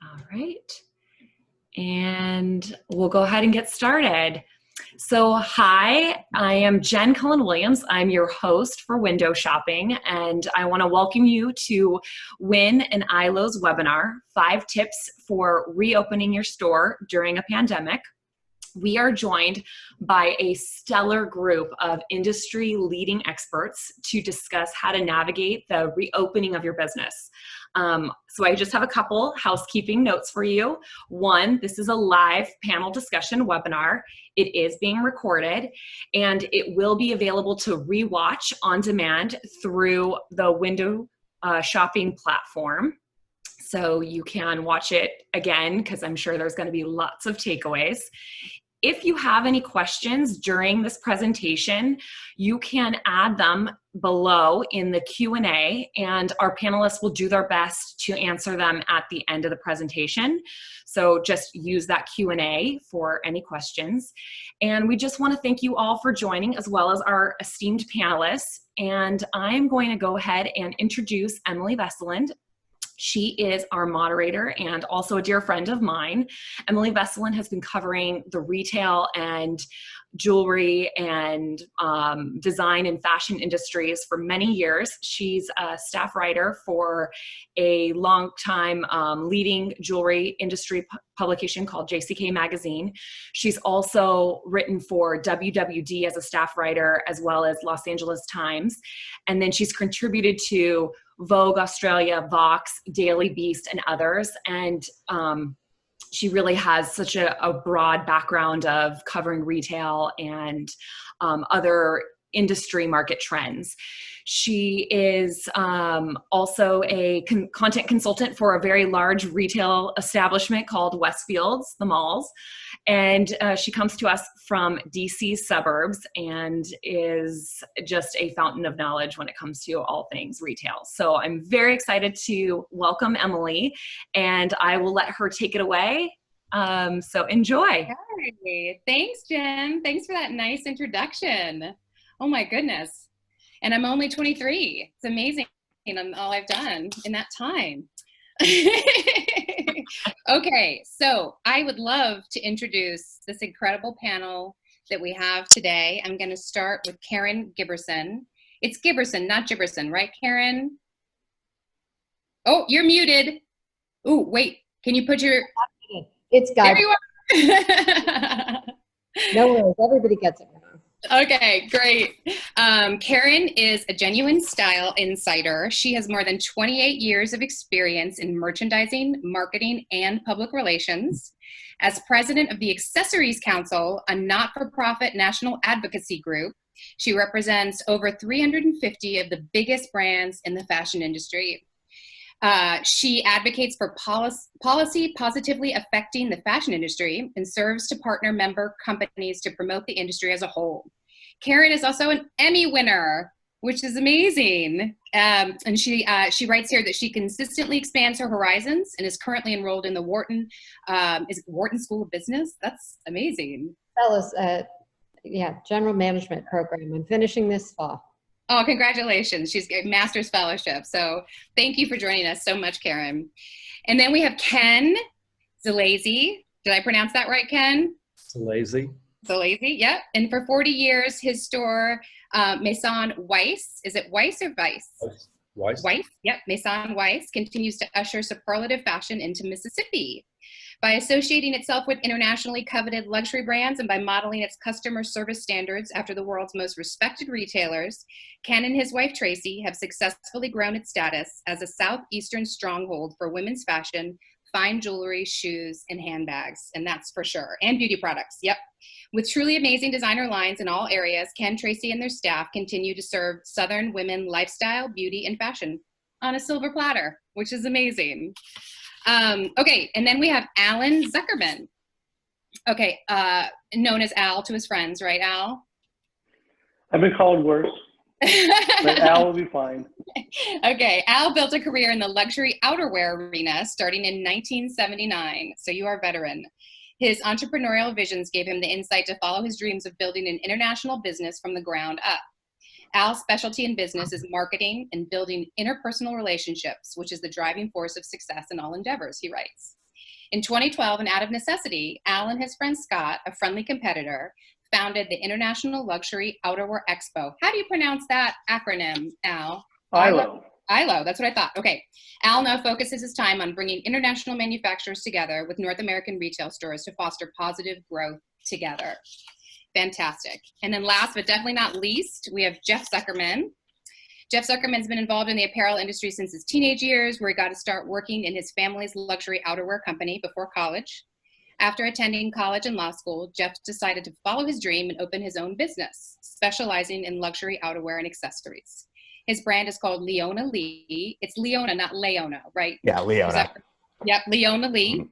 All right. And we'll go ahead and get started. So, hi, I am Jen Cullen-Williams. I'm your host for Window Shopping, and I want to welcome you to Win an ILOE's webinar, 5 Tips for Reopening Your Store During a Pandemic. We are joined by a stellar group of industry leading experts to discuss how to navigate the reopening of your business. So I just have a couple housekeeping notes for you. One, this is a live panel discussion webinar. It is being recorded and it will be available to rewatch on demand through the Window Shopping platform. So you can watch it again because I'm sure there's going to be lots of takeaways. If you have any questions during this presentation, you can add them below in the Q&A, and our panelists will do their best to answer them at the end of the presentation. So just use that Q&A for any questions. And we just want to thank you all for joining, as well as our esteemed panelists. And I'm going to go ahead and introduce Emili Vesilind. She is our moderator and also a dear friend of mine. Emili Vesilind has been covering the retail and jewelry and design and fashion industries for many years. She's a staff writer for a long time leading jewelry industry publication called JCK Magazine. She's also written for WWD as a staff writer, as well as Los Angeles Times. And then she's contributed to Vogue Australia, Vox, Daily Beast, and others. And she really has such a broad background of covering retail and other industry market trends. She is also a content consultant for a very large retail establishment called Westfield's, the malls. And she comes to us from DC suburbs and is just a fountain of knowledge when it comes to all things retail. So I'm very excited to welcome Emili, and I will let her take it away. So enjoy. Hey, thanks, Jen. Thanks for that nice introduction. Oh my goodness. And I'm only 23. It's amazing all I've done in that time. Okay, so I would love to introduce this incredible panel that we have today. I'm going to start with Karen Giberson. It's Giberson, not Giberson, right, Karen? Oh, you're muted. Oh, wait. Can you put your... It's got. There you are. No worries. Everybody gets it now. Okay, great. Karen is a genuine style insider. She has more than 28 years of experience in merchandising, marketing, and public relations. As president of the Accessories Council, a not-for-profit national advocacy group, she represents over 350 of the biggest brands in the fashion industry. She advocates for policy positively affecting the fashion industry and serves to partner member companies to promote the industry as a whole. Karen is also an Emmy winner, which is amazing. And she writes here that she consistently expands her horizons and is currently enrolled in the Wharton School of Business. That's amazing. Fellows, general management program. I'm finishing this fall. Oh, congratulations. She's a master's fellowship. So thank you for joining us so much, Karen. And then we have Ken Szilasi. Did I pronounce that right, Ken? Szilasi. Szilasi, yep. And for 40 years, his store, Maison Weiss, is it Weiss or Weiss? Weiss. Weiss, yep. Maison Weiss continues to usher superlative fashion into Mississippi. By associating itself with internationally coveted luxury brands and by modeling its customer service standards after the world's most respected retailers, Ken and his wife Tracy have successfully grown its status as a southeastern stronghold for women's fashion, fine jewelry, shoes, and handbags, and that's for sure, and beauty products, yep. With truly amazing designer lines in all areas, Ken, Tracy, and their staff continue to serve Southern women lifestyle, beauty, and fashion on a silver platter, which is amazing. Okay, and then we have Allan Zuckerman. Okay, known as Al to his friends, right, Al? I've been called worse, but Al will be fine. Okay, Al built a career in the luxury outerwear arena starting in 1979, so you are a veteran. His entrepreneurial visions gave him the insight to follow his dreams of building an international business from the ground up. Al's specialty in business is marketing and building interpersonal relationships, which is the driving force of success in all endeavors, he writes. In 2012, and out of necessity, Al and his friend Scott, a friendly competitor, founded the International Luxury Outerwear Expo. How do you pronounce that acronym, Al? ILOE. ILOE, that's what I thought. Okay. Al now focuses his time on bringing international manufacturers together with North American retail stores to foster positive growth together. Fantastic. And then last but definitely not least, we have Jeff Zuckerman. Jeff Zuckerman's been involved in the apparel industry since his teenage years, where he got to start working in his family's luxury outerwear company before college. After attending college and law school, Jeff decided to follow his dream and open his own business, specializing in luxury outerwear and accessories. His brand is called Leona Lee. It's Leona, not Leona, right? Yeah, Leona. Yep, Leona Lee,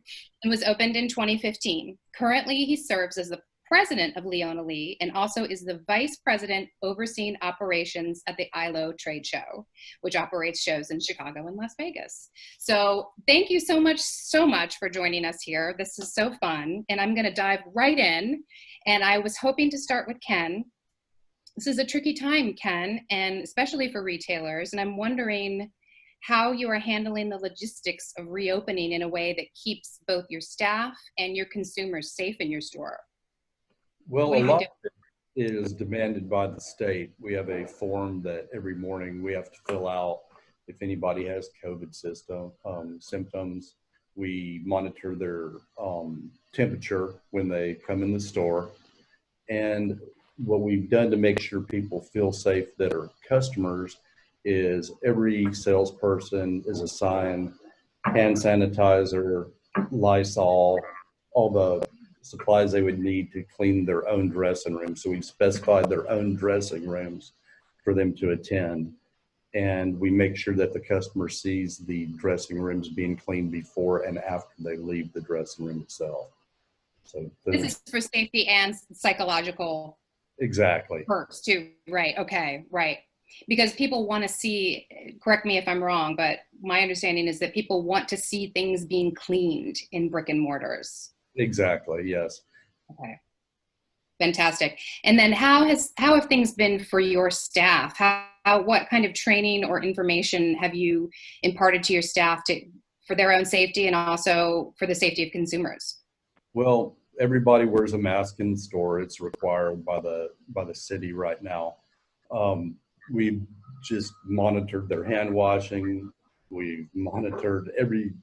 and was opened in 2015. Currently, he serves as the president of Leona Lee and also is the vice president overseeing operations at the ILOE trade show, which operates shows in Chicago and Las Vegas. So thank you so much for joining us here. This is so fun, and I'm going to dive right in. And I was hoping to start with Ken. This is a tricky time, Ken, and especially for retailers. And I'm wondering how you are handling the logistics of reopening in a way that keeps both your staff and your consumers safe in your store. Well, What a do you lot do? of it is demanded by the state. We have a form that every morning we have to fill out if anybody has COVID symptoms. We monitor their temperature when they come in the store. And what we've done to make sure people feel safe that are customers is every salesperson is assigned hand sanitizer, Lysol, all the supplies they would need to clean their own dressing room. So we've specified their own dressing rooms for them to attend. And we make sure that the customer sees the dressing rooms being cleaned before and after they leave the dressing room itself. So This is for safety and psychological exactly. perks too, right? Okay, right. Because people want to see, correct me if I'm wrong, but my understanding is that people want to see things being cleaned in brick and mortars. Exactly, yes. Okay. Fantastic. And then how have things been for your staff? What kind of training or information have you imparted to your staff for their own safety and also for the safety of consumers? Well, everybody wears a mask in the store. It's required by the city right now. We've just monitored their hand washing. We've monitored every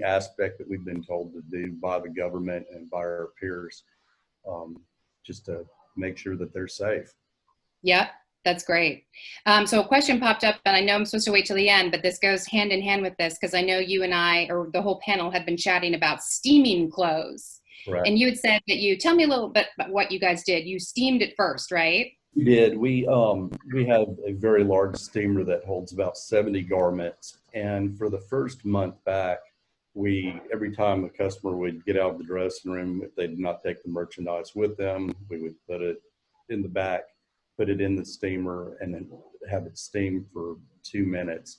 aspect that we've been told to do by the government and by our peers, just to make sure that they're safe. Yep, that's great. So a question popped up, and I know I'm supposed to wait till the end, but this goes hand in hand with this because I know you and I, or the whole panel, had been chatting about steaming clothes. Correct. And you had said that tell me a little bit about what you guys did. You steamed it first, right? We did. We have a very large steamer that holds about 70 garments. And for the first month back, every time a customer would get out of the dressing room, if they did not take the merchandise with them, we would put it in the back, put it in the steamer, and then have it steam for 2 minutes.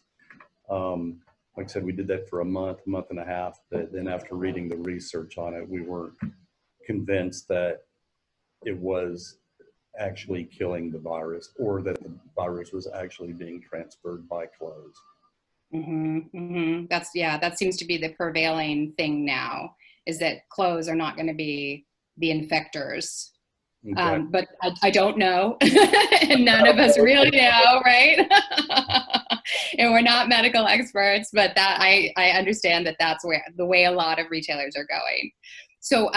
Like I said, we did that for a month and a half. But then after reading the research on it, we weren't convinced that it was actually killing the virus or that the virus was actually being transferred by clothes. Mm-hmm, mm-hmm. That seems to be the prevailing thing now, is that clothes are not going to be the infectors. Okay. But I don't know, and none of us really know, right? And we're not medical experts, but that I understand that that's the way a lot of retailers are going. So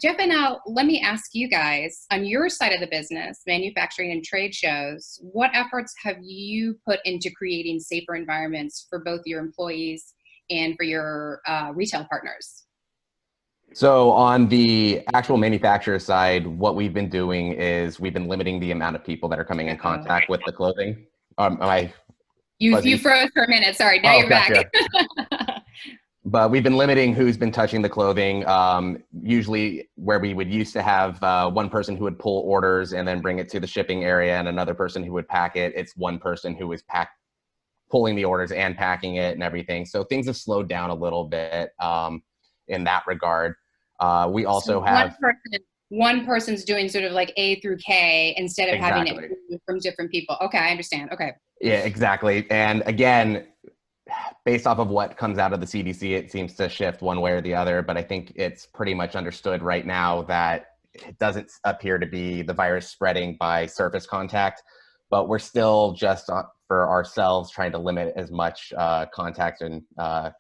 Jeff and Al, let me ask you guys, on your side of the business, manufacturing and trade shows, what efforts have you put into creating safer environments for both your employees and for your retail partners? So on the actual manufacturer side, what we've been doing is we've been limiting the amount of people that are coming in contact with the clothing. You froze for a minute. Sorry, now you're gotcha. back. But we've been limiting who's been touching the clothing. Usually where we would used to have one person who would pull orders and then bring it to the shipping area and another person who would pack it. It's one person who is pulling the orders and packing it and everything. So things have slowed down a little bit in that regard. We also have one person's doing sort of like A through K instead of having it from different people. Okay, I understand. Okay. Yeah, exactly. And again, based off of what comes out of the CDC, it seems to shift one way or the other. But I think it's pretty much understood right now that it doesn't appear to be the virus spreading by surface contact, but we're still just for ourselves trying to limit as much contact and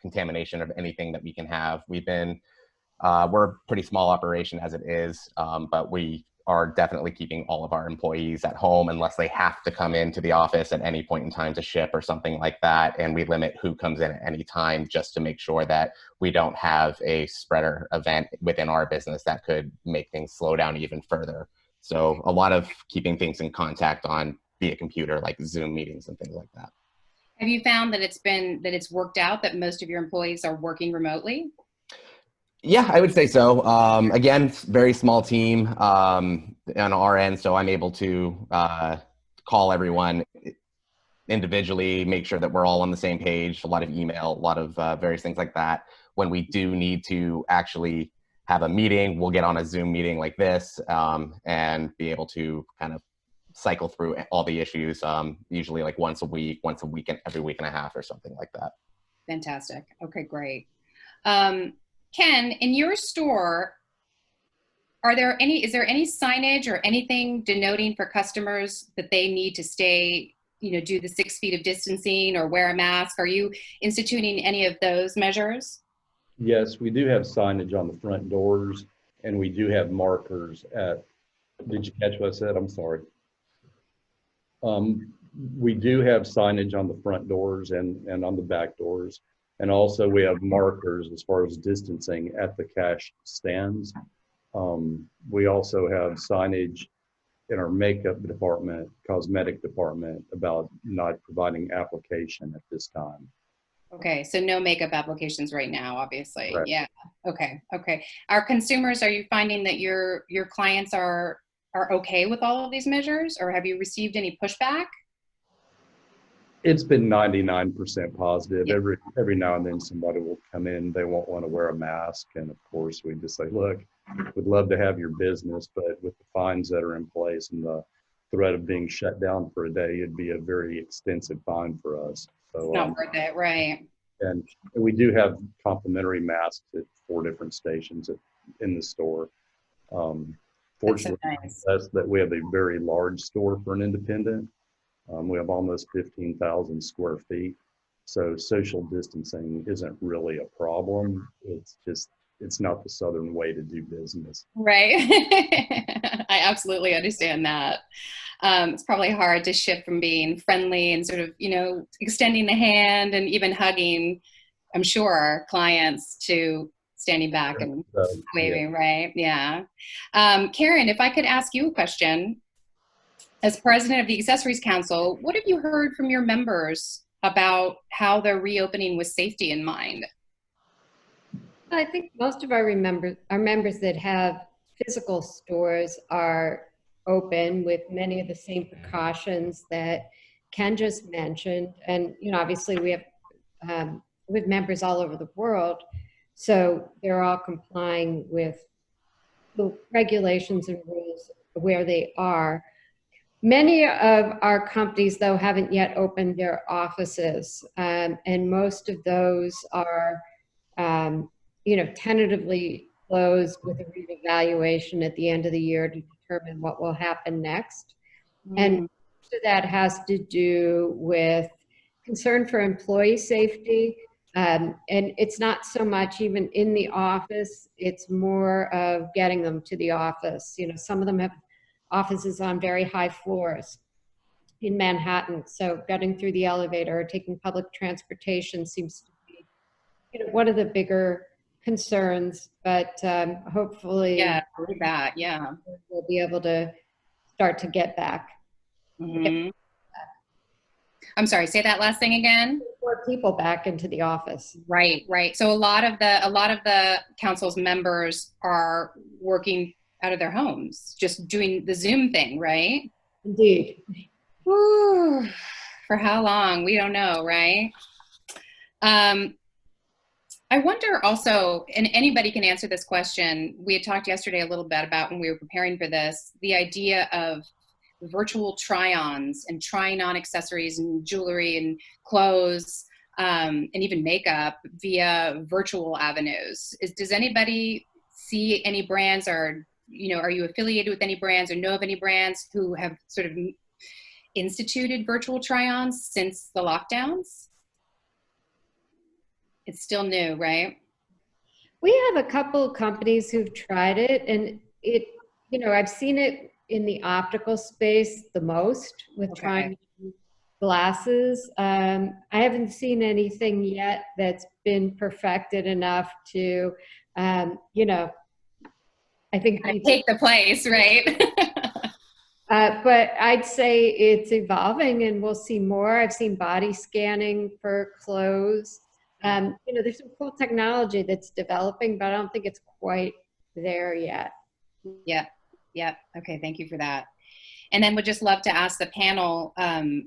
contamination of anything that we can have. We're a pretty small operation as it is, but we are definitely keeping all of our employees at home unless they have to come into the office at any point in time to ship or something like that. And we limit who comes in at any time just to make sure that we don't have a spreader event within our business that could make things slow down even further. So a lot of keeping things in contact on via computer, like Zoom meetings and things like that. Have you found that it's worked out that most of your employees are working remotely? Yeah, I would say so. Again, very small team on our end, so I'm able to call everyone individually, make sure that we're all on the same page, a lot of email, a lot of various things like that. When we do need to actually have a meeting, we'll get on a Zoom meeting like this and be able to kind of cycle through all the issues, usually like once a week, every week and a half or something like that. Fantastic. Okay, great. Ken, in your store, is there any signage or anything denoting for customers that they need to stay, do the 6 feet of distancing or wear a mask? Are you instituting any of those measures? Yes, we do have signage on the front doors, and we do have markers did you catch what I said? I'm sorry. We do have signage on the front doors and on the back doors. And also we have markers as far as distancing at the cash stands. We also have signage in our makeup department, cosmetic department about not providing application at this time. Okay, so no makeup applications right now, obviously. Right. Yeah. Okay. Our consumers, are you finding that your clients are okay with all of these measures, or have you received any pushback? It's been 99% positive. Yeah. Every now and then somebody will come in, they won't want to wear a mask. And of course we just say, look, we'd love to have your business, but with the fines that are in place and the threat of being shut down for a day, it'd be a very extensive fine for us. So It's not worth it, right? And we do have complimentary masks at 4 different stations in the store. Fortunately, That's so nice. that we have a very large store for an independent. We have almost 15,000 square feet. So social distancing isn't really a problem. It's not the Southern way to do business. Right. I absolutely understand that. It's probably hard to shift from being friendly and sort of, extending the hand and even hugging, I'm sure, clients to standing back and waving, yeah. Right? Yeah. Karen, if I could ask you a question. As president of the Accessories Council, what have you heard from your members about how they're reopening with safety in mind? I think most of our members that have physical stores are open with many of the same precautions that Ken just mentioned. And, obviously we have members all over the world, so they're all complying with the regulations and rules where they are. Many of our companies, though, haven't yet opened their offices, and most of those are, tentatively closed with a reevaluation at the end of the year to determine what will happen next. Mm-hmm. And most of that has to do with concern for employee safety, and it's not so much even in the office, it's more of getting them to the office. Some of them have offices on very high floors in Manhattan. So getting through the elevator or taking public transportation seems to be, one of the bigger concerns, but hopefully we'll be able to start to get back. Mm-hmm. I'm sorry, say that last thing again. More people back into the office. Right. So a lot of the council's members are working out of their homes, just doing the Zoom thing, right? Indeed. Whew. For how long? We don't know, right? I wonder also, and anybody can answer this question, we had talked yesterday a little bit about when we were preparing for this, the idea of virtual try-ons and trying on accessories and jewelry and clothes. and even makeup via virtual avenues. Does anybody see any brands, or are you affiliated with any brands or know of any brands who have sort of instituted virtual try-ons since the lockdowns? It's still new, right? We have a couple of companies who've tried it, and I've seen it in the optical space the most with trying glasses. I haven't seen anything yet that's been perfected enough to, I think take the place, right? But I'd say it's evolving, and we'll see more. I've seen body scanning for clothes. There's some cool technology that's developing, but I don't think it's quite there yet. Yep. Okay, thank you for that. And then would just love to ask the panel,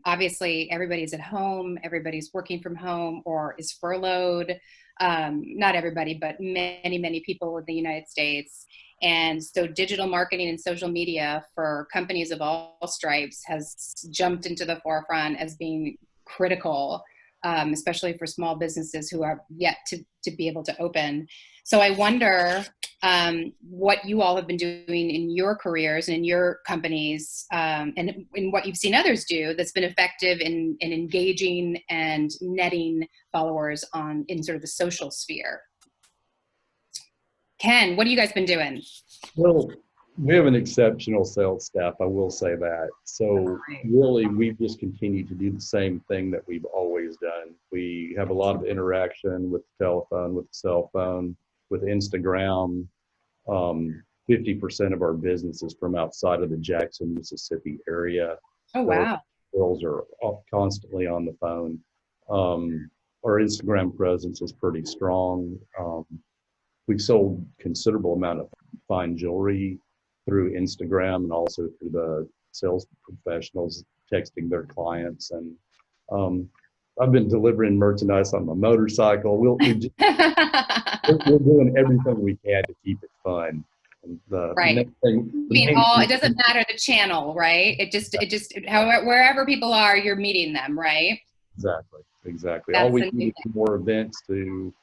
obviously everybody's at home, everybody's working from home or is furloughed. Not everybody, but many, many people in the United States. And so digital marketing and social media for companies of all stripes has jumped into the forefront as being critical, especially for small businesses who are yet to be able to open. So I wonder what you all have been doing in your careers and in your companies, and in what you've seen others do that's been effective in engaging and netting followers in sort of the social sphere. Ken, what have you guys been doing? Well, we have an exceptional sales staff, I will say that. So really, we've just continued to do the same thing that we've always done. We have a lot of interaction with the telephone, with the cell phone, with Instagram. 50% of our business is from outside of the Jackson, Mississippi area. Oh, wow. Girls are constantly on the phone. Our Instagram presence is pretty strong. We've sold considerable amount of fine jewelry through Instagram and also through the sales professionals texting their clients. And I've been delivering merchandise on my motorcycle. We're doing everything we can to keep it fun. And right. It doesn't matter the channel, right? It just however, wherever people are, you're meeting them, right? Exactly. All we need is more events to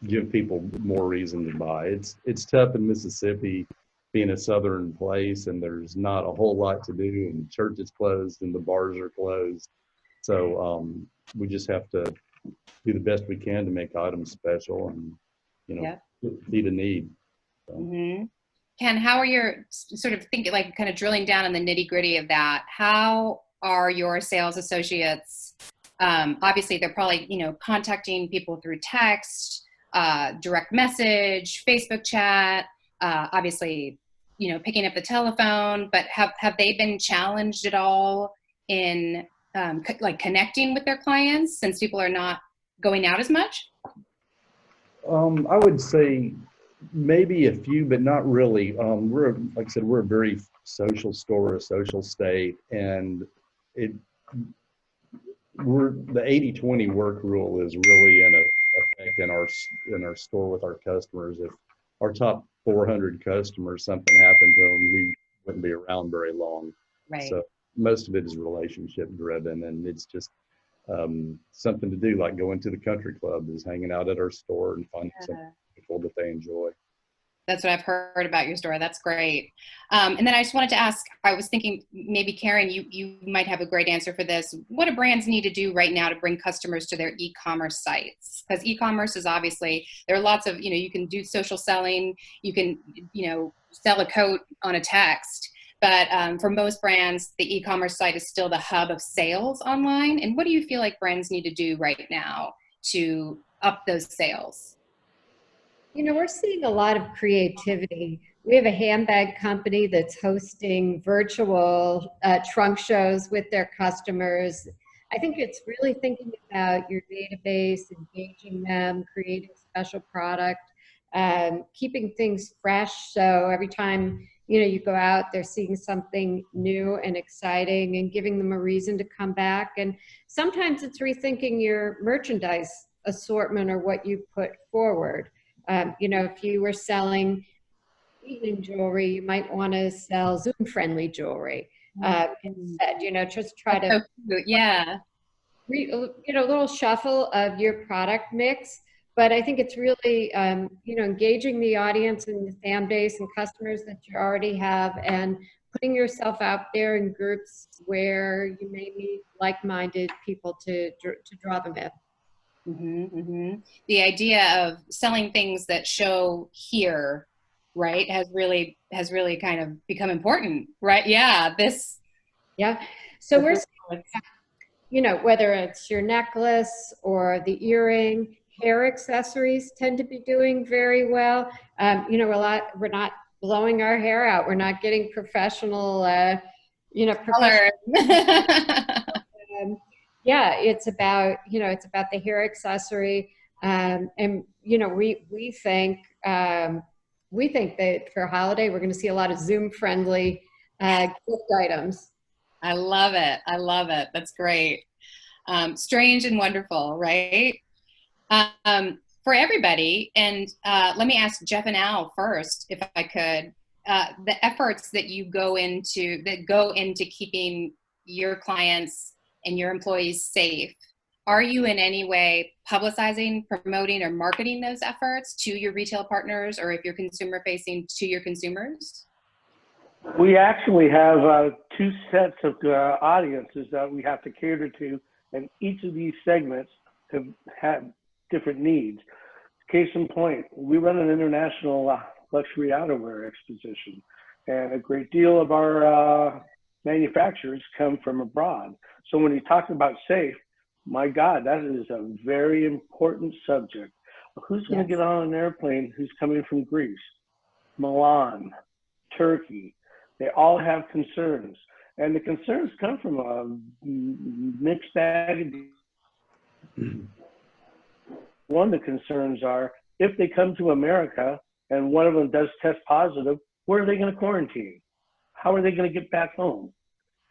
give people more reason to buy. It's tough in Mississippi, being a southern place, and there's not a whole lot to do, and church is closed and the bars are closed. So we just have to do the best we can to make items special and feed a need. So. Ken, how are your sort of thinking, like kind of drilling down on the nitty gritty of that? How are your sales associates? Obviously, they're probably contacting people through text, direct message, Facebook chat. Obviously, picking up the telephone. But have they been challenged at all in connecting with their clients since people are not going out as much? I would say maybe a few, but not really. Like I said, we're a very social store, a social state, and the 80-20 work rule is really in effect in our store with our customers. If our top 400 customers, something happened to them, we wouldn't be around very long. Right. So most of it is relationship driven, and it's just something to do, like going to the country club, is hanging out at our store and finding something people that they enjoy. That's what I've heard about your store. That's great. And then I just wanted to ask, I was thinking maybe Karen, you might have a great answer for this. What do brands need to do right now to bring customers to their e-commerce sites? Because e-commerce is obviously, there are lots of, you can do social selling, you can, sell a coat on a text. But for most brands, the e-commerce site is still the hub of sales online. And what do you feel like brands need to do right now to up those sales? We're seeing a lot of creativity. We have a handbag company that's hosting virtual trunk shows with their customers. I think it's really thinking about your database, engaging them, creating special product, keeping things fresh. So every time you go out, they're seeing something new and exciting and giving them a reason to come back. And sometimes it's rethinking your merchandise assortment or what you put forward. If you were selling evening jewelry, you might want to sell Zoom-friendly jewelry instead. Just try to. Yeah. a little shuffle of your product mix. But I think it's really, engaging the audience and the fan base and customers that you already have, and putting yourself out there in groups where you may need like-minded people to draw them in. The idea of selling things that show here, right, has really kind of become important, right? Yeah, So we're, whether it's your necklace or the earring, hair accessories tend to be doing very well. We're not blowing our hair out. We're not getting professional, color. It's about the hair accessory. And we think that for holiday, we're going to see a lot of Zoom friendly gift items. I love it. That's great. Strange and wonderful, right? For everybody, and let me ask Jeff and Al first, if I could, the efforts that go into keeping your clients and your employees safe. Are you in any way publicizing, promoting, or marketing those efforts to your retail partners, or if you're consumer facing, to your consumers? We actually have two sets of audiences that we have to cater to, and each of these segments have different needs. Case in point, we run an international luxury outerwear exposition, and a great deal of our manufacturers come from abroad. So when you talk about safe, my God, that is a very important subject. Who's going to get on an airplane who's coming from Greece, Milan, Turkey? They all have concerns, and the concerns come from a mixed bag. One of the concerns are, if they come to America and one of them does test positive, where are they going to quarantine? How are they going to get back home?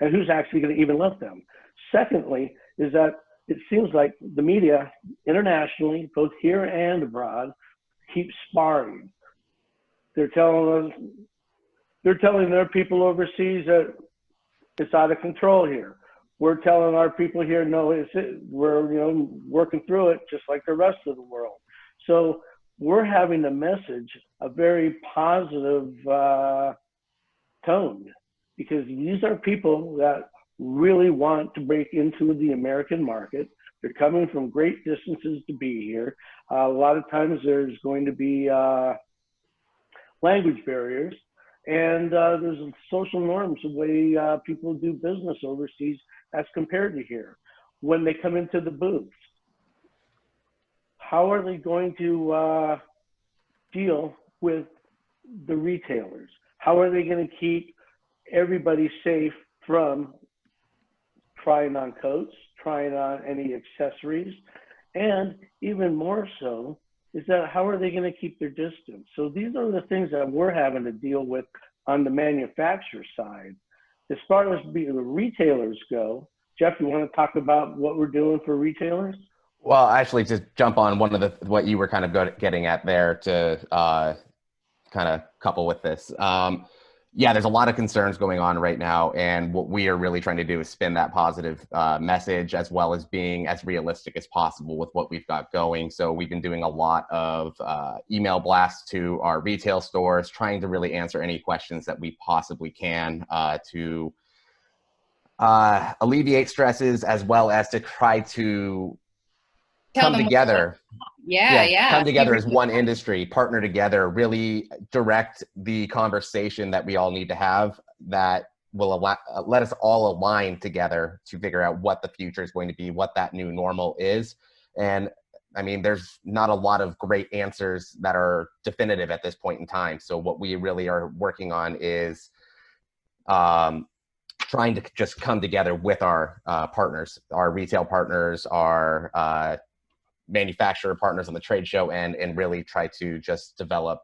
And who's actually going to even let them? Secondly, is that it seems like the media internationally, both here and abroad, keep sparring. They're telling their people overseas that it's out of control here. We're telling our people here, no, we're working through it just like the rest of the world. So we're having to message a very positive tone, because these are people that really want to break into the American market. They're coming from great distances to be here. A lot of times there's going to be language barriers, and there's social norms, the way people do business overseas as compared to here. When they come into the booths, how are they going to deal with the retailers? How are they going to keep everybody safe from trying on coats, trying on any accessories, and even more so is that how are they going to keep their distance? So these are the things that we're having to deal with on the manufacturer side. As far as the retailers go, Jeff, you want to talk about what we're doing for retailers? Well, actually, just jump on one of what you were kind of getting at there to kind of couple with this. Yeah, there's a lot of concerns going on right now, and what we are really trying to do is spin that positive message, as well as being as realistic as possible with what we've got going. So we've been doing a lot of email blasts to our retail stores, trying to really answer any questions that we possibly can to alleviate stresses, as well as to try to come together. Come together as one industry, partner together, really direct the conversation that we all need to have that will let us all align together to figure out what the future is going to be, what that new normal is. And I mean, there's not a lot of great answers that are definitive at this point in time. So what we really are working on is trying to just come together with our partners, our retail partners, our manufacturer partners on the trade show, and really try to just develop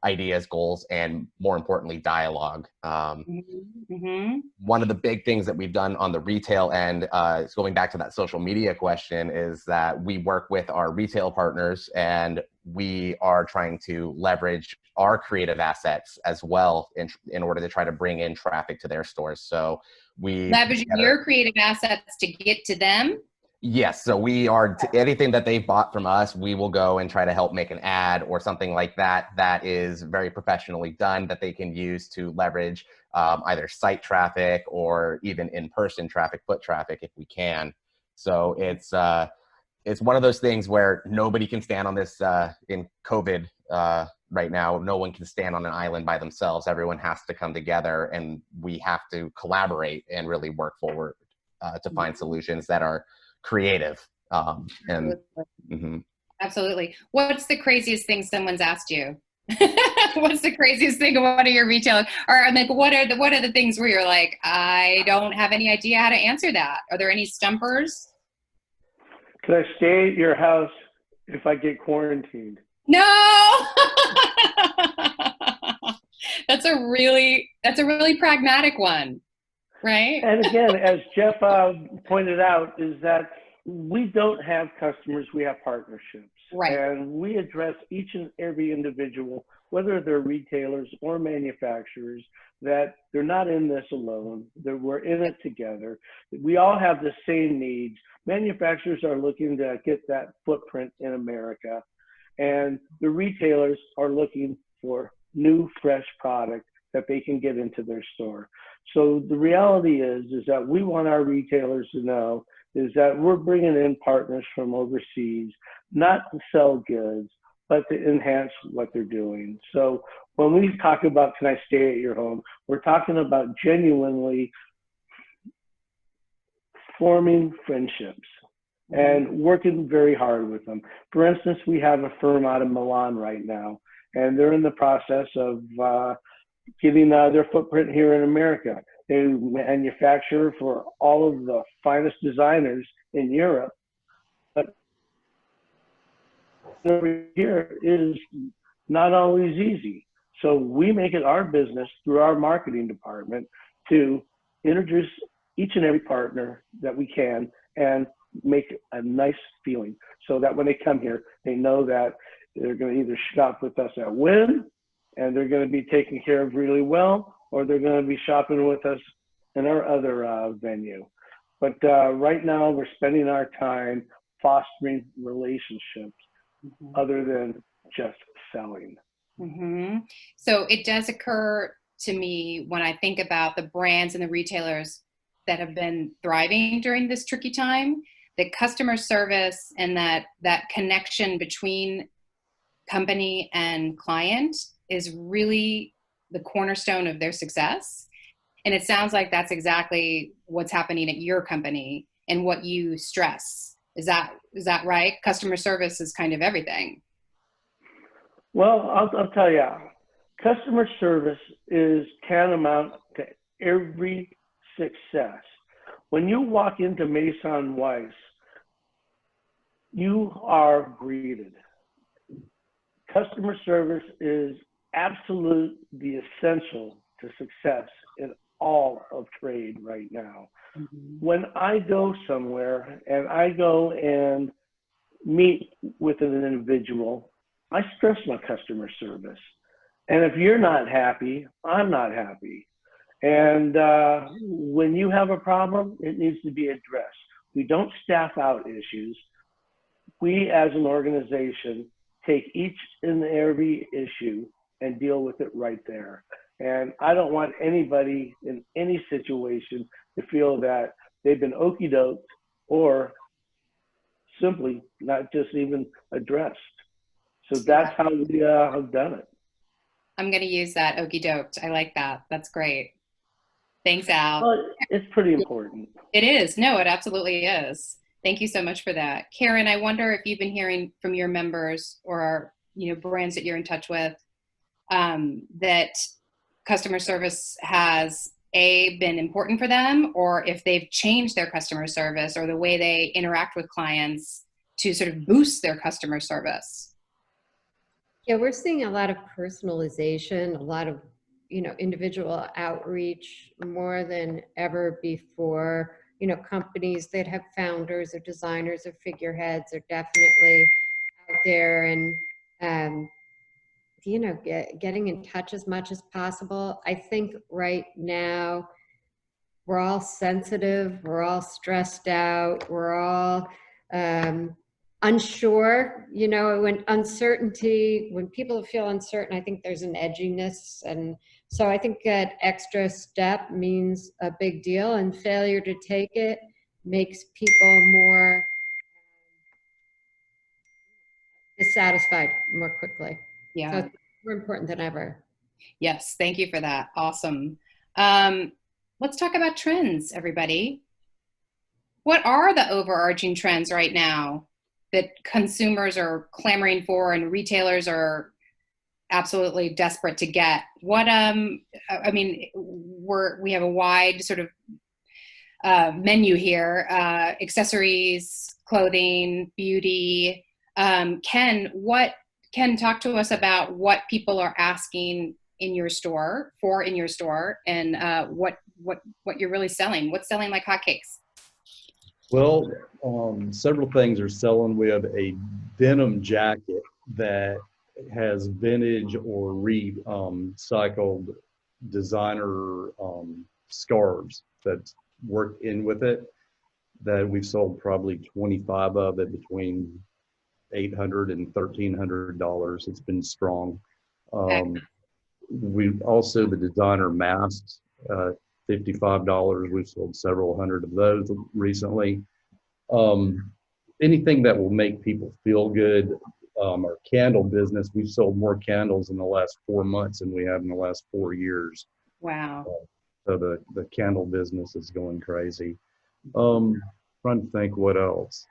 ideas, goals, and more importantly, dialogue. One of the big things that we've done on the retail end, is going back to that social media question, is that we work with our retail partners, and we are trying to leverage our creative assets as well in order to try to bring in traffic to their stores. So we leverage your creative assets to get to them. Yes, so we are anything that they've bought from us, we will go and try to help make an ad or something like that that is very professionally done that they can use to leverage either site traffic or even in-person traffic, foot traffic if we can. So it's one of those things where nobody can stand on this in COVID right now. No one can stand on an island by themselves. Everyone has to come together, and we have to collaborate and really work forward to find solutions that are creative. Absolutely. What's the craziest thing someone's asked you? What's the craziest thing of one of your retailers? Or like, what are the things where you're like, I don't have any idea how to answer that? Are there any stumpers? Can I stay at your house if I get quarantined? No. That's a really pragmatic one, right? And again, as Jeff pointed out, is that we don't have customers, we have partnerships. Right. And we address each and every individual, whether they're retailers or manufacturers, that they're not in this alone, that we're in it together. We all have the same needs. Manufacturers are looking to get that footprint in America, and the retailers are looking for new, fresh product that they can get into their store. So the reality is that we want our retailers to know is that we're bringing in partners from overseas, not to sell goods, but to enhance what they're doing. So when we talk about, can I stay at your home, we're talking about genuinely forming friendships and working very hard with them. For instance, we have a firm out of Milan right now, and they're in the process of getting their footprint here in America. They manufacture for all of the finest designers in Europe, but over here is not always easy. So we make it our business through our marketing department to introduce each and every partner that we can and make a nice feeling so that when they come here, they know that they're going to either shop with us at Wynn and they're going to be taken care of really well, or they're going to be shopping with us in our other venue. But right now we're spending our time fostering relationships other than just selling. So it does occur to me when I think about the brands and the retailers that have been thriving during this tricky time, that customer service and that connection between company and client is really the cornerstone of their success. And it sounds like that's exactly what's happening at your company and what you stress. Is that right? Customer service is kind of everything. Well, I'll tell you, customer service is tantamount to every success. When you walk into Maison Weiss, you are greeted. Customer service is absolutely essential to success in all of trade right now. When I go somewhere and I go and meet with an individual, I stress my customer service. And if you're not happy, I'm not happy. And when you have a problem, it needs to be addressed. We don't staff out issues. We as an organization take each and every issue and deal with it right there. And I don't want anybody in any situation to feel that they've been okey doked or simply not just even addressed. So that's how we have done it. I'm going to use that, okey doked. I like that. That's great. Thanks, Al. Well, it's pretty important. It is. No, it absolutely is. Thank you so much for that. Karen, I wonder if you've been hearing from your members or brands that you're in touch with that customer service has been important for them, or if they've changed their customer service or the way they interact with clients to sort of boost their customer service. Yeah, we're seeing a lot of personalization, a lot of individual outreach more than ever before. Companies that have founders or designers or figureheads are definitely out there and getting in touch as much as possible. I think right now we're all sensitive, we're all stressed out, we're all unsure, you know, when people feel uncertain, I think there's an edginess. And so I think that extra step means a big deal, and failure to take it makes people more dissatisfied more quickly. Yeah. So it's more important than ever. Yes. Thank you for that. Awesome. Let's talk about trends, everybody. What are the overarching trends right now that consumers are clamoring for and retailers are absolutely desperate to get? What, I mean, we have a wide sort of menu here, accessories, clothing, beauty. Ken, talk to us about what people are asking in your store, and what you're really selling. What's selling like hotcakes? Well, several things are selling. We have a denim jacket that has vintage or recycled designer scarves that's worked in with it, that we've sold probably 25 of it between $800 and $1,300. It's been strong. We also, the designer masks, $55. We've sold several hundred of those recently. Anything that will make people feel good. Our candle business, we've sold more candles in the last 4 months than we have in the last 4 years. Wow. So the candle business is going crazy. Trying to think what else.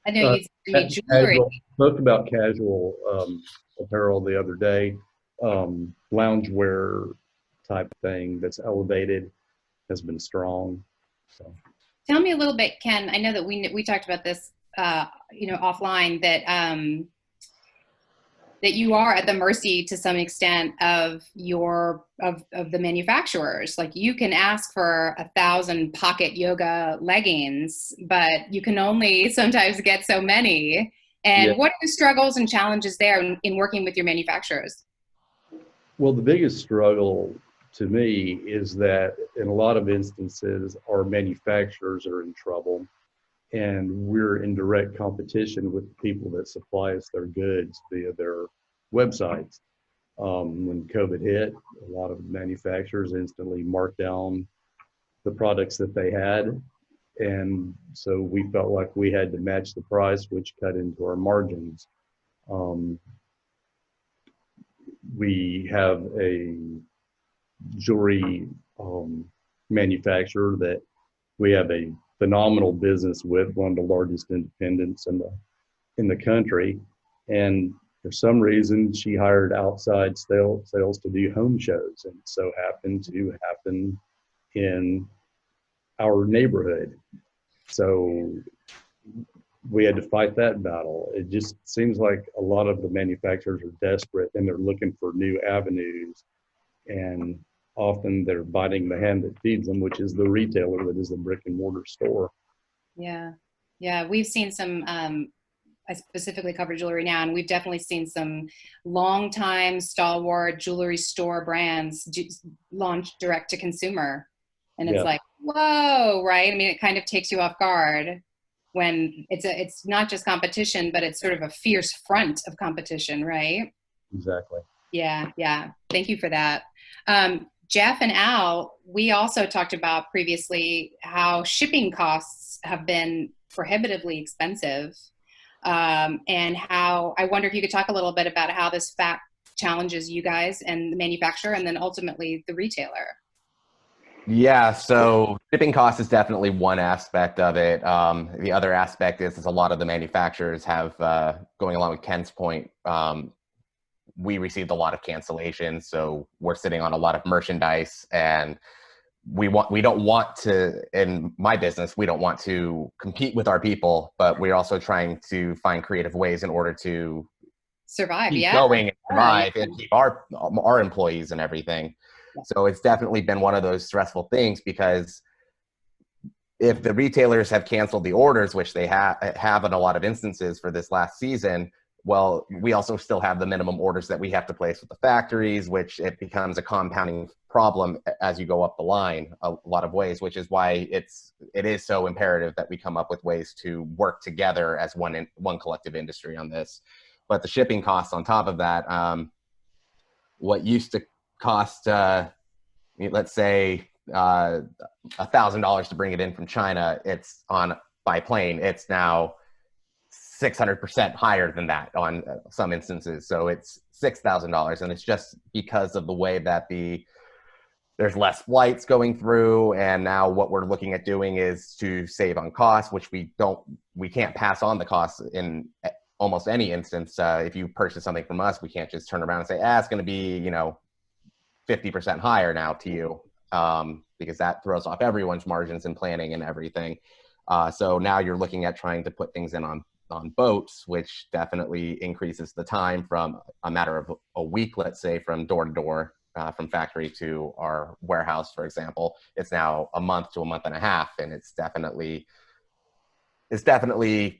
I know you made jewelry. Spoke about casual apparel the other day. Loungewear type thing that's elevated has been strong. So. Tell me a little bit, Ken. I know that we talked about this, offline, that you are at the mercy to some extent of the manufacturers. Like, you can ask for 1,000 pocket yoga leggings, but you can only sometimes get so many. And what are the struggles and challenges there in working with your manufacturers? Well, the biggest struggle to me is that in a lot of instances, our manufacturers are in trouble, and we're in direct competition with the people that supply us their goods via their websites. When COVID hit, a lot of manufacturers instantly marked down the products that they had. And so we felt like we had to match the price, which cut into our margins. We have a jewelry manufacturer that we have a phenomenal business with, one of the largest independents in the country. And for some reason, she hired outside sales to do home shows, and it so happened to happen in our neighborhood. So we had to fight that battle. It just seems like a lot of the manufacturers are desperate and they're looking for new avenues, and often they're biting the hand that feeds them, which is the retailer that is the brick and mortar store. Yeah. We've seen some, I specifically cover jewelry now, and we've definitely seen some long-time stalwart jewelry store brands launch direct to consumer. And it's like, whoa, right? I mean, it kind of takes you off guard when it's not just competition, but it's sort of a fierce front of competition, right? Exactly. Yeah. Thank you for that. Jeff and Al, we also talked about previously how shipping costs have been prohibitively expensive. And how, I wonder if you could talk a little bit about how this fact challenges you guys and the manufacturer, and then ultimately the retailer. Yeah, so shipping cost is definitely one aspect of it. The other aspect is a lot of the manufacturers have, going along with Ken's point, we received a lot of cancellations, so we're sitting on a lot of merchandise, and we don't want to, in my business, we don't want to compete with our people, but we're also trying to find creative ways in order to survive, keep going and survive and keep our employees and everything. So it's definitely been one of those stressful things, because if the retailers have canceled the orders, which they have in a lot of instances for this last season, well, we also still have the minimum orders that we have to place with the factories, which it becomes a compounding problem as you go up the line a lot of ways, which is why it is so imperative that we come up with ways to work together as one collective industry on this. But the shipping costs on top of that, what used to cost, let's say, $1,000 to bring it in from China, it's by plane, it's now 600% higher than that on some instances. So it's $6,000, and it's just because of the way that there's less flights going through. And now what we're looking at doing is to save on costs, which we can't pass on the costs in almost any instance. If you purchase something from us, we can't just turn around and say, it's going to be, 50% higher now to you, because that throws off everyone's margins and planning and everything. So now you're looking at trying to put things in on boats, which definitely increases the time from a matter of a week, let's say, from door to door, from factory to our warehouse, for example. It's now a month to a month and a half, and it's definitely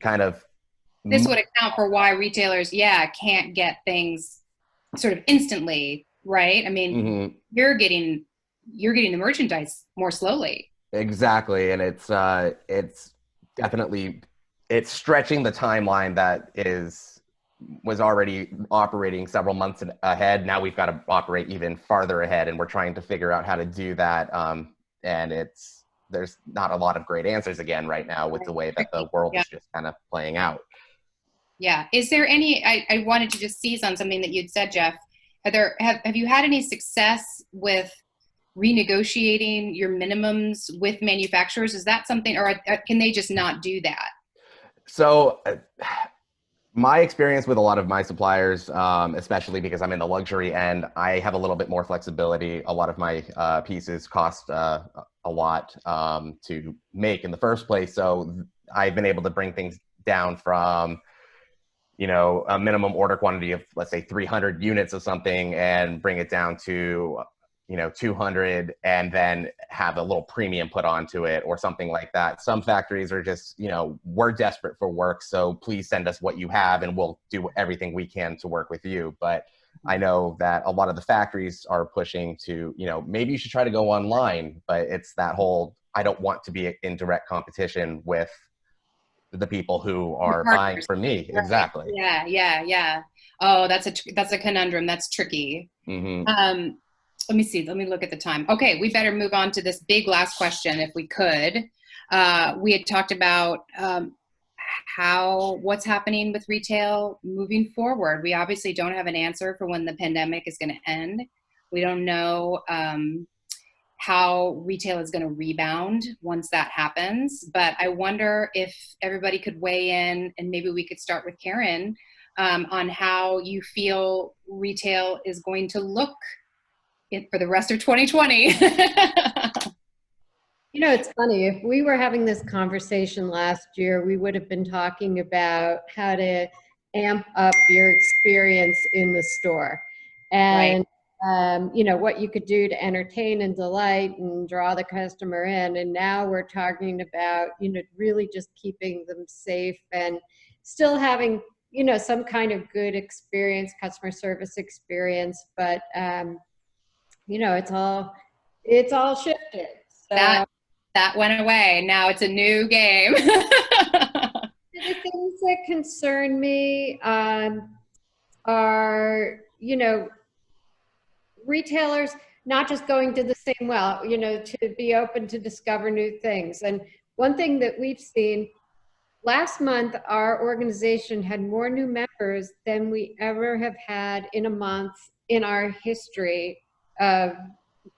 kind of. This would account for why retailers, can't get things sort of instantly, right? I mean, you're getting the merchandise more slowly. Exactly, and it's definitely. It's stretching the timeline that was already operating several months ahead. Now we've got to operate even farther ahead, and we're trying to figure out how to do that. And there's not a lot of great answers again right now with the way that the world is just kind of playing out. Yeah. Is there any? I wanted to just seize on something that you'd said, Jeff. Have you had any success with renegotiating your minimums with manufacturers? Is that something, or can they just not do that? So my experience with a lot of my suppliers, especially because I'm in the luxury end, I have a little bit more flexibility. A lot of my pieces cost a lot to make in the first place. So I've been able to bring things down from, a minimum order quantity of, let's say, 300 units of something and bring it down to 200, and then have a little premium put onto it or something like that. Some factories are just, we're desperate for work, so please send us what you have and we'll do everything we can to work with you. But I know that a lot of the factories are pushing to, maybe you should try to go online, but it's that whole, I don't want to be in direct competition with the people who are buying from me. Right. Exactly. Yeah. Oh, that's a conundrum. That's tricky. Mm-hmm. Let me see. Let me look at the time. Okay, we better move on to this big last question if we could. We had talked about what's happening with retail moving forward. We obviously don't have an answer for when the pandemic is going to end. We don't know how retail is going to rebound once that happens. But I wonder if everybody could weigh in, and maybe we could start with Karen, on how you feel retail is going to look for the rest of 2020. It's funny. If we were having this conversation last year, we would have been talking about how to amp up your experience in the store, and what you could do to entertain and delight and draw the customer in. And now we're talking about, really just keeping them safe and still having, some kind of good experience, customer service experience, but it's all shifted. So, that went away. Now it's a new game. The things that concern me are, retailers not just going to the same well, to be open to discover new things. And one thing that we've seen, last month, our organization had more new members than we ever have had in a month in our history of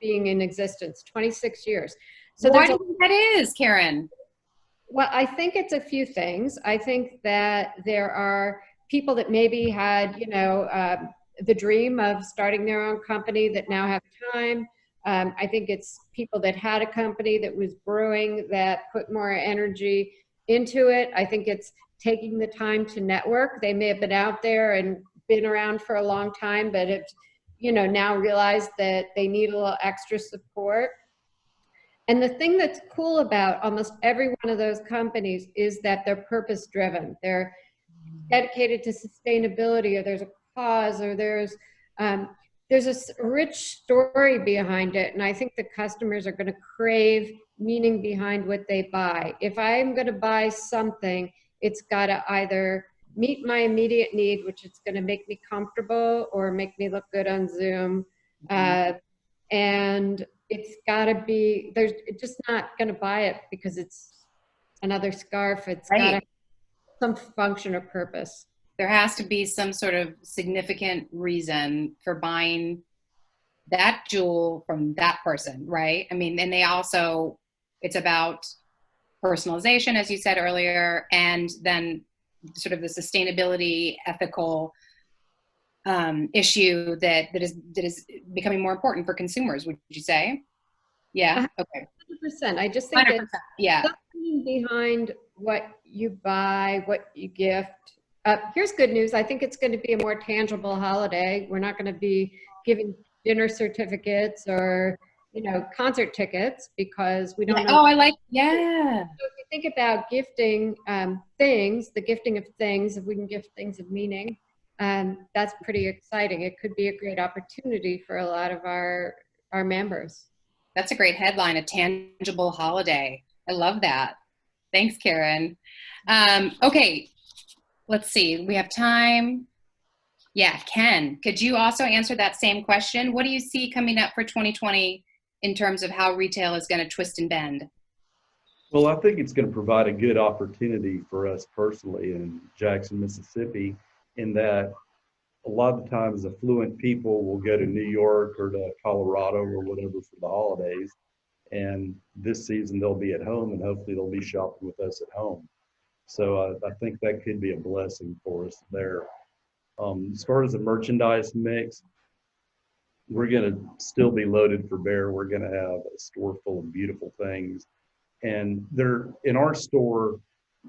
being in existence, 26 years. So why do you think that is, Karen? Well, I think it's a few things. I think that there are people that maybe had, the dream of starting their own company that now have time. I think it's people that had a company that was brewing that put more energy into it. I think it's taking the time to network. They may have been out there and been around for a long time, but it's, now realize that they need a little extra support. And the thing that's cool about almost every one of those companies is that they're purpose driven. They're dedicated to sustainability, or there's a cause, or there's a rich story behind it. And I think the customers are going to crave meaning behind what they buy. If I'm going to buy something, it's got to either meet my immediate need, which is going to make me comfortable or make me look good on Zoom. And it's got to be, there's just not going to buy it because it's another scarf. It's got to have some function or purpose. There has to be some sort of significant reason for buying that jewel from that person, right? I mean, and they also, it's about personalization, as you said earlier, and then sort of the sustainability, ethical issue that is becoming more important for consumers, would you say? Yeah, okay. 100%. I just think 100%, yeah. something behind what you buy, what you gift. Here's good news. I think it's going to be a more tangible holiday. We're not going to be giving dinner certificates or, concert tickets because we don't know. Oh, I like, yeah. So if you think about gifting things, the gifting of things, if we can gift things of meaning, that's pretty exciting. It could be a great opportunity for a lot of our members. That's a great headline, a tangible holiday. I love that. Thanks, Karen. Okay. Let's see, we have time. Yeah, Ken, could you also answer that same question? What do you see coming up for 2020 in terms of how retail is going to twist and bend? Well, I think it's going to provide a good opportunity for us personally in Jackson, Mississippi, in that a lot of the times affluent people will go to New York or to Colorado or whatever for the holidays. And this season they'll be at home and hopefully they'll be shopping with us at home. So I think that could be a blessing for us there. As far as the merchandise mix, we're going to still be loaded for bear. We're going to have a store full of beautiful things. And in our store,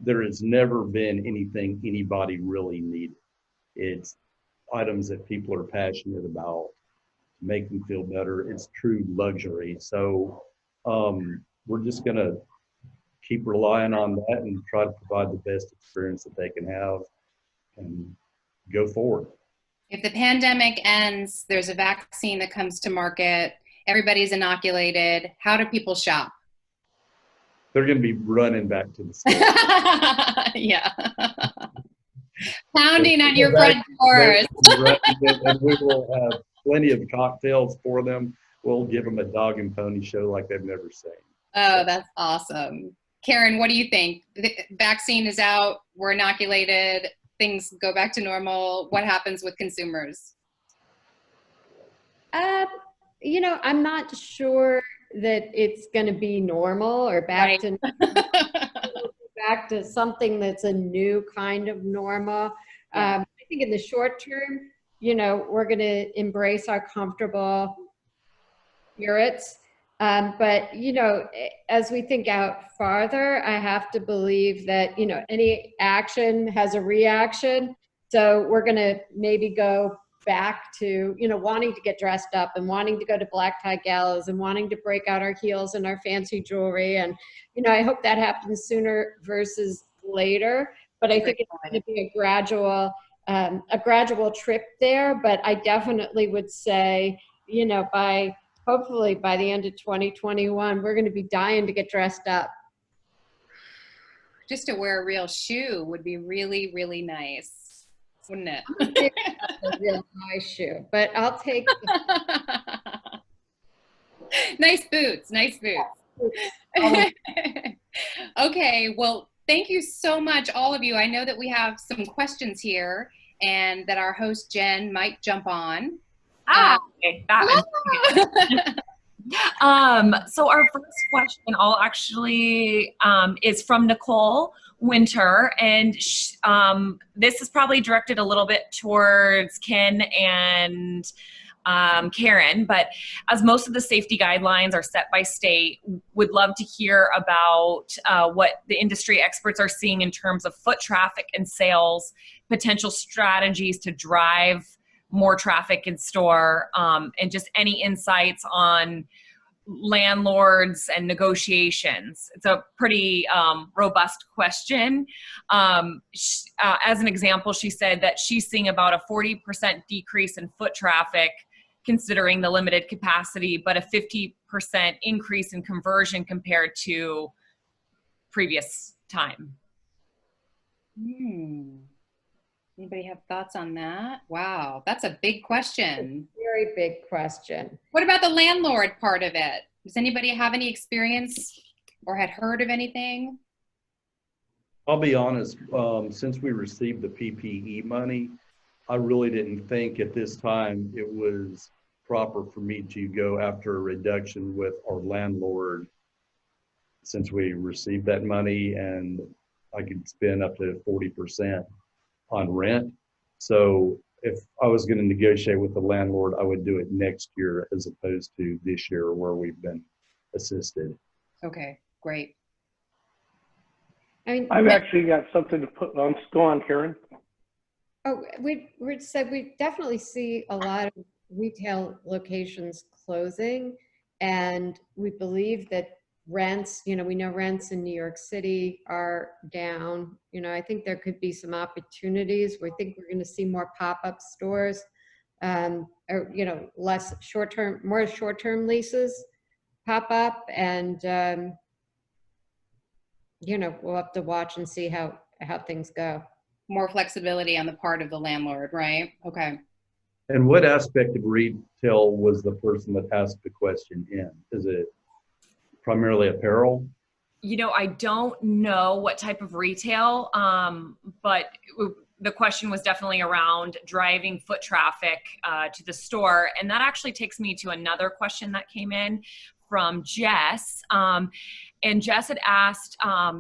there has never been anything anybody really needed. It's items that people are passionate about, to make them feel better. It's true luxury. So we're just going to keep relying on that and try to provide the best experience that they can have and go forward. If the pandemic ends, there's a vaccine that comes to market, everybody's inoculated, how do people shop? They're going to be running back to the store. Yeah. Pounding on your front doors. And we will have plenty of cocktails for them. We'll give them a dog and pony show like they've never seen. Oh, that's awesome. Karen, what do you think? The vaccine is out, we're inoculated, things go back to normal. What happens with consumers? I'm not sure that it's going to be normal or back to back to something that's a new kind of normal. I think in the short term, we're going to embrace our comfortable spirits. But, as we think out farther, I have to believe that, any action has a reaction. So we're going to maybe go back to, wanting to get dressed up and wanting to go to black tie galas and wanting to break out our heels and our fancy jewelry. And, I hope that happens sooner versus later. But I think it's going to be a gradual trip there. But I definitely would say, hopefully by the end of 2021, we're going to be dying to get dressed up. Just to wear a real shoe would be really, really nice, wouldn't it? A real nice shoe, but I'll take nice boots. Okay, well, thank you so much, all of you. I know that we have some questions here and that our host, Jen, might jump on. Okay. So our first question is from Nicole Winter, and this is probably directed a little bit towards Ken and Karen, but as most of the safety guidelines are set by state, would love to hear about what the industry experts are seeing in terms of foot traffic and sales, potential strategies to drive more traffic in store, and just any insights on landlords and negotiations? It's a pretty robust question. As an example, she said that she's seeing about a 40% decrease in foot traffic considering the limited capacity, but a 50% increase in conversion compared to previous time. Anybody have thoughts on that? Wow, that's a big question. Very big question. What about the landlord part of it? Does anybody have any experience or had heard of anything? I'll be honest, since we received the PPE money, I really didn't think at this time it was proper for me to go after a reduction with our landlord since we received that money, and I could spend up to 40% on rent. So if I was going to negotiate with the landlord, I would do it next year as opposed to this year where we've been assisted. Okay, great. I mean, I've actually got something to put on. Go on, Karen. oh, we definitely see a lot of retail locations closing, and we believe that rents, we know rents in New York City are down. I think there could be some opportunities. We think we're going to see more pop-up stores, or less short-term, more short-term leases pop up, and we'll have to watch and see how things go. More flexibility on the part of the landlord, right? Okay. And what aspect of retail was the person that asked the question in? Is it primarily apparel? I don't know what type of retail, but the question was definitely around driving foot traffic to the store. And that actually takes me to another question that came in from Jess. And Jess had asked,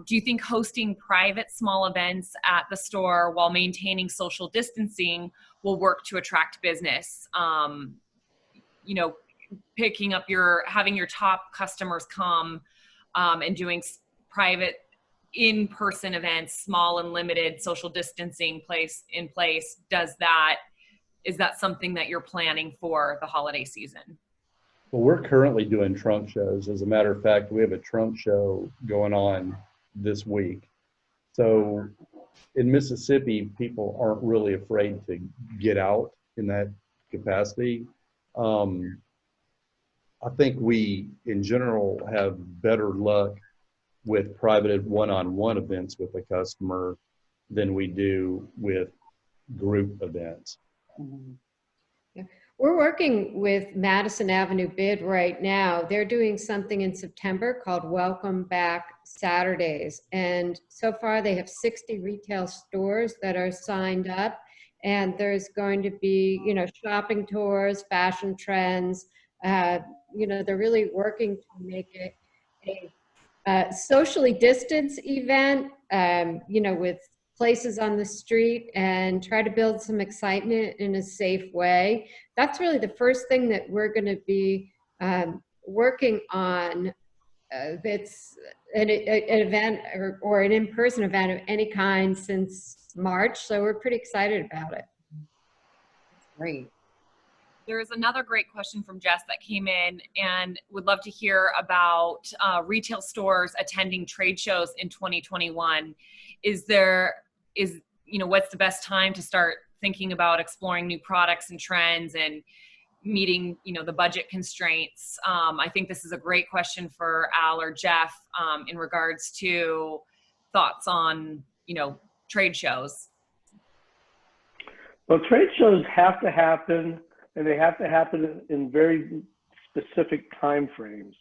do you think hosting private small events at the store while maintaining social distancing will work to attract business? Having your top customers come and doing private in-person events, small and limited social distancing in place. Is that something that you're planning for the holiday season? Well, we're currently doing trunk shows. As a matter of fact, we have a trunk show going on this week. So in Mississippi, people aren't really afraid to get out in that capacity. I think we, in general, have better luck with private one-on-one events with a customer than we do with group events. Yeah. We're working with Madison Avenue Bid right now. They're doing something in September called Welcome Back Saturdays. And so far they have 60 retail stores that are signed up. And there's going to be, shopping tours, fashion trends. They're really working to make it a socially distanced event, with places on the street, and try to build some excitement in a safe way. That's really the first thing that we're going to be working on. That's an event or an in-person event of any kind since March. So we're pretty excited about it. Great. There is another great question from Jess that came in, and would love to hear about retail stores attending trade shows in 2021. What's the best time to start thinking about exploring new products and trends and meeting, the budget constraints? I think this is a great question for Al or Jeff in regards to thoughts on, trade shows. Well, trade shows have to happen, and they have to happen in very specific time frames.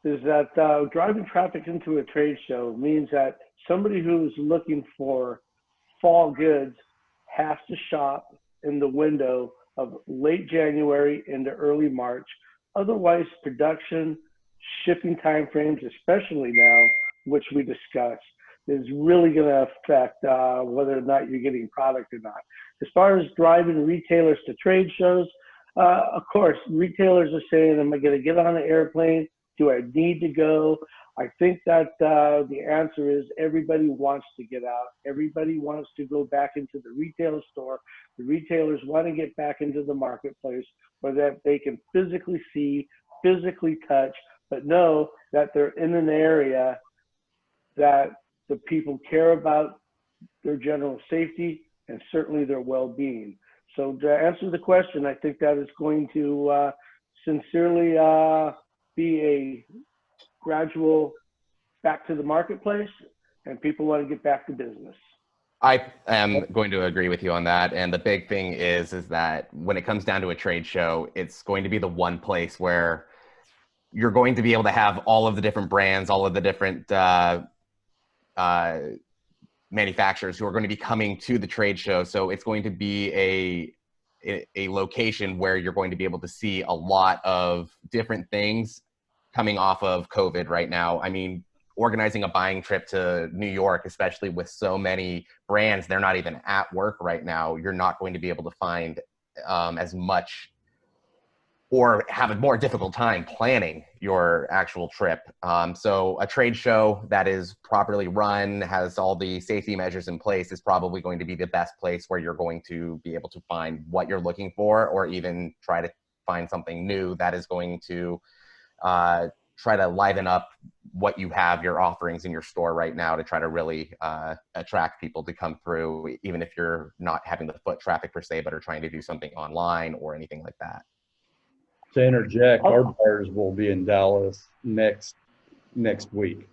Is that driving traffic into a trade show means that somebody who's looking for fall goods has to shop in the window of late January into early March. Otherwise, production, shipping time frames, especially now, which we discussed, is really going to affect whether or not you're getting product or not. As far as driving retailers to trade shows, of course, retailers are saying, am I going to get on an airplane? Do I need to go? I think that the answer is everybody wants to get out. Everybody wants to go back into the retail store. The retailers want to get back into the marketplace where that they can physically see, physically touch, but know that they're in an area that the people care about their general safety and certainly their well-being. So to answer the question, I think that is going to sincerely be a gradual back to the marketplace, and people want to get back to business. I am going to agree with you on that. And the big thing is that when it comes down to a trade show, it's going to be the one place where you're going to be able to have all of the different brands, all of the different manufacturers who are going to be coming to the trade show. So it's going to be a location where you're going to be able to see a lot of different things coming off of COVID right now. I mean, organizing a buying trip to New York, especially with so many brands, they're not even at work right now. You're not going to be able to find as much, or have a more difficult time planning your actual trip. So a trade show that is properly run, has all the safety measures in place, is probably going to be the best place where you're going to be able to find what you're looking for, or even try to find something new that is going to try to liven up what you have, your offerings in your store right now, to try to really attract people to come through, even if you're not having the foot traffic per se, but are trying to do something online or anything like that. To interject, our buyers will be in Dallas next week.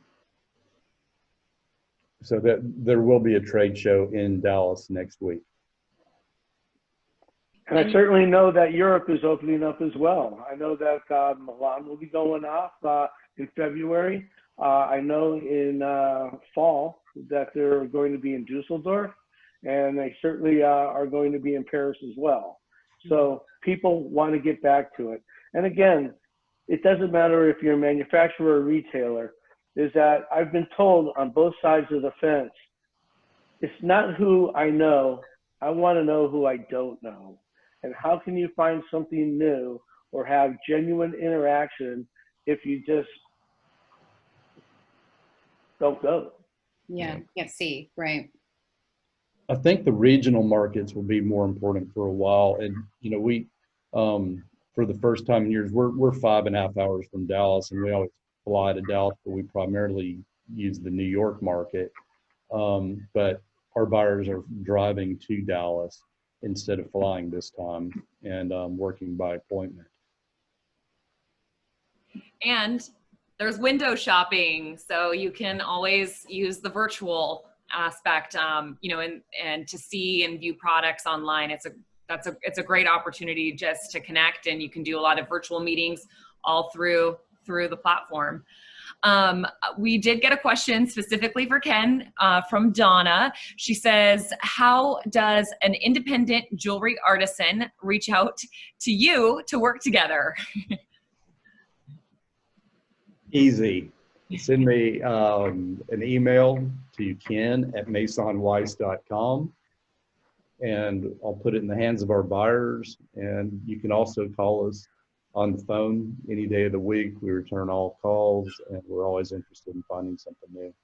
So that there will be a trade show in Dallas next week. And I certainly know that Europe is opening up as well. I know that Milan will be going off in February. I know in fall that they're going to be in Dusseldorf, and they certainly are going to be in Paris as well. So people want to get back to it. And again, it doesn't matter if you're a manufacturer or retailer, is that I've been told on both sides of the fence, it's not who I know, I want to know who I don't know. And how can you find something new or have genuine interaction if you just don't go? Yeah, can't see, right. I think the regional markets will be more important for a while. And, you know, we, for the first time in years, we're 5.5 hours from Dallas, and we always fly to Dallas, but we primarily use the New York market. But our buyers are driving to Dallas instead of flying this time, and working by appointment. And there's window shopping, so you can always use the virtual aspect, you know, and to see and view products online. It's a great opportunity just to connect, and you can do a lot of virtual meetings all through the platform. We did get a question specifically for Ken from Donna. She says, how does an independent jewelry artisan reach out to you to work together? Easy. Send me an email to ken@masonweiss.com, and I'll put it in the hands of our buyers. And you can also call us on the phone any day of the week. We return all calls, and we're always interested in finding something new.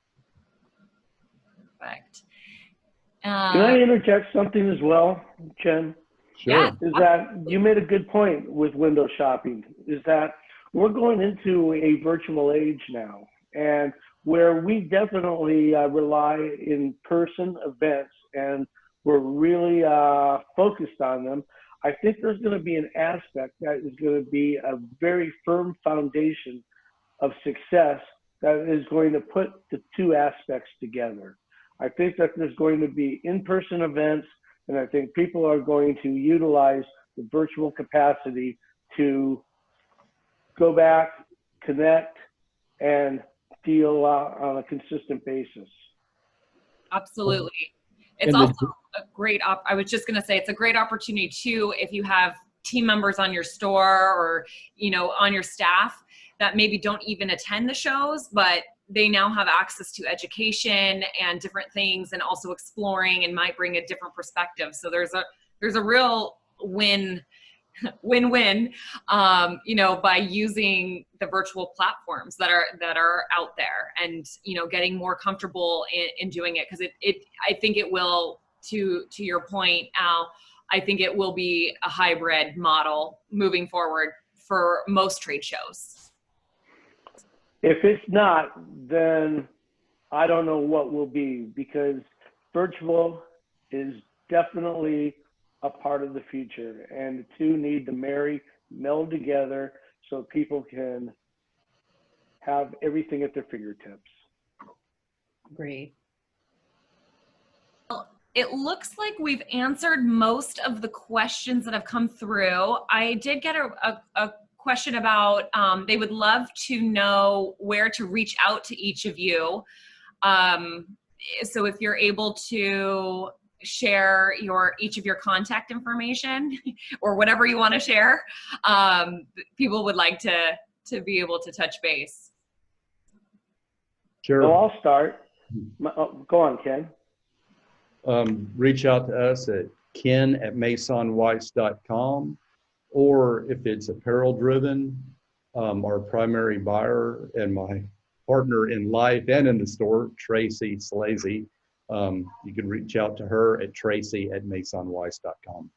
Perfect. Can I interject something as well, Jen? Sure. Yeah. Is that you made a good point with window shopping, is that we're going into a virtual age now, and where we definitely rely in person events, and we're really focused on them. I think there's going to be an aspect that is going to be a very firm foundation of success that is going to put the two aspects together. I think that there's going to be in-person events, and I think people are going to utilize the virtual capacity to go back, connect, and deal on a consistent basis. Absolutely. It's also a great, I was just going to say, it's a great opportunity too, if you have team members on your store or, you know, on your staff that maybe don't even attend the shows, but they now have access to education and different things, and also exploring, and might bring a different perspective. So there's a real win-win, you know, by using the virtual platforms that are out there, and, you know, getting more comfortable in doing it. Cause I think it will, to your point, Al, I think it will be a hybrid model moving forward for most trade shows. If it's not, then I don't know what will be, because virtual is definitely a part of the future, and the two need to meld together so people can have everything at their fingertips. Agreed. It looks like we've answered most of the questions that have come through. I did get a question about they would love to know where to reach out to each of you. So if you're able to share each of your contact information or whatever you want to share, people would like to be able to touch base. Sure. So I'll start. Go on, Ken. Reach out to us at ken@masonweiss.com, or if it's apparel driven, our primary buyer and my partner in life and in the store, Tracy Szilasi, you can reach out to her at tracy@masonweiss.com.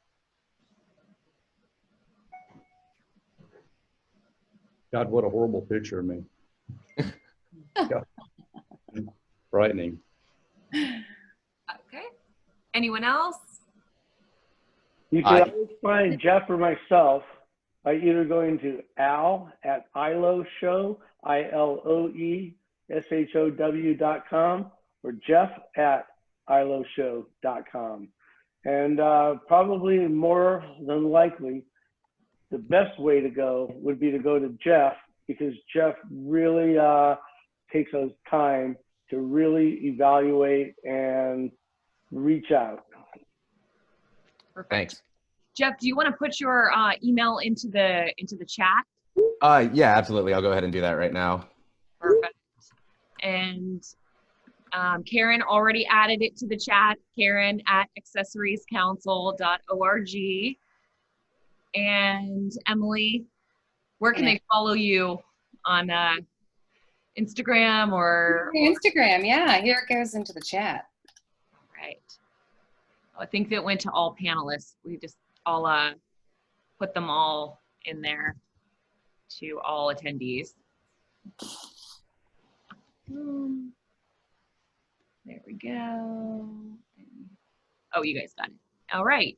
God, what a horrible picture of me. God. Frightening. Okay. Anyone else? You can always find Jeff or myself by either going to Al at ILOE Show, ILOESHOW.com, or Jeff at ILOShow.com. And probably more than likely, the best way to go would be to go to Jeff, because Jeff really takes his time to really evaluate and reach out. Perfect. Thanks. Jeff, do you want to put your email into the chat? Yeah, absolutely. I'll go ahead and do that right now. Perfect. And Karen already added it to the chat. Karen at accessoriescouncil.org. And Emily, where can they follow you on Instagram or Instagram? Yeah, here it goes into the chat. Right. I think that went to all panelists. We just all put them all in there to all attendees. There we go. Oh, you guys got it. All right.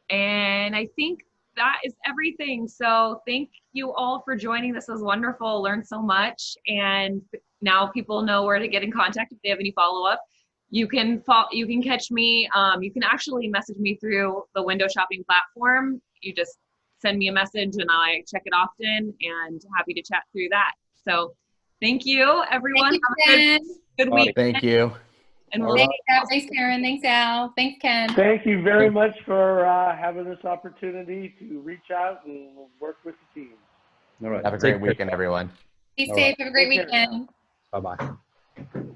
And I think that is everything. So thank you all for joining. This was wonderful. Learned so much. And now people know where to get in contact if they have any follow-up. You can catch me. You can actually message me through the window shopping platform. You just send me a message and I check it often, and happy to chat through that. So thank you, everyone. Thank you, Have a good week. Thank you. And we'll Thanks, Al. Thanks, Karen. Thanks, Al. Thanks, Ken. Thank you very much for having this opportunity to reach out and work with the team. All right. Have a great weekend, everyone. Be All safe. right. Have a great Take care. weekend. Bye-bye. Bye.